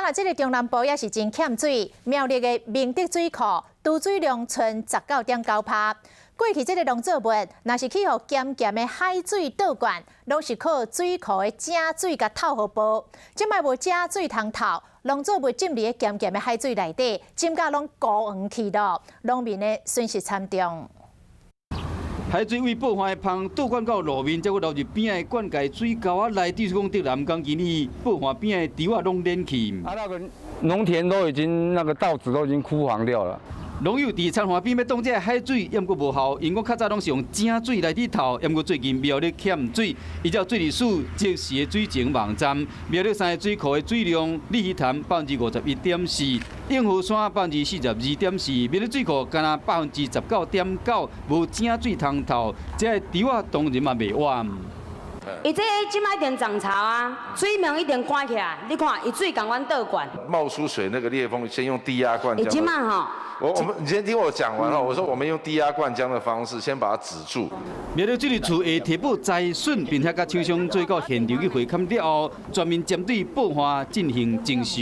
啊，这个中南部也是真欠水，苗栗的明德水库储水量剩19.9%。过去这个农作物，若是去互咸咸的海水倒灌，拢是靠水库的正水甲透互补。即摆无正水通透，农作物浸伫个咸咸的海水内底，浸甲拢糊黄去了，农民的损失惨重。 海水为爆发的芳倒灌到路面，再搁流入边的灌溉水沟啊内底，是讲对南港今日爆发边的稻啊拢连去。那个农田都已经稻子都已经枯黄掉了。 农友伫田花边要当这海水，也毋过无效，因讲较早拢是用正水来底头，也毋过最近苗栗欠水，依照水利署即时的水情网站，苗栗三个水库的水量，利溪潭51.4%，应付山42.4%，苗栗水库干那19.9%，无正水通透，这稻啊当然嘛袂完。 伊这即摆一定涨潮啊，水面一定关起来。你看，伊水共阮倒灌，冒出水那个裂缝，先用低压灌浆。即摆吼，你先听我讲完了。我说我们用低压灌浆的方式，先把它止住。苗栗水利处会提报灾损，并且甲厂商做到现场去会勘了后，全面针对爆发进行征收。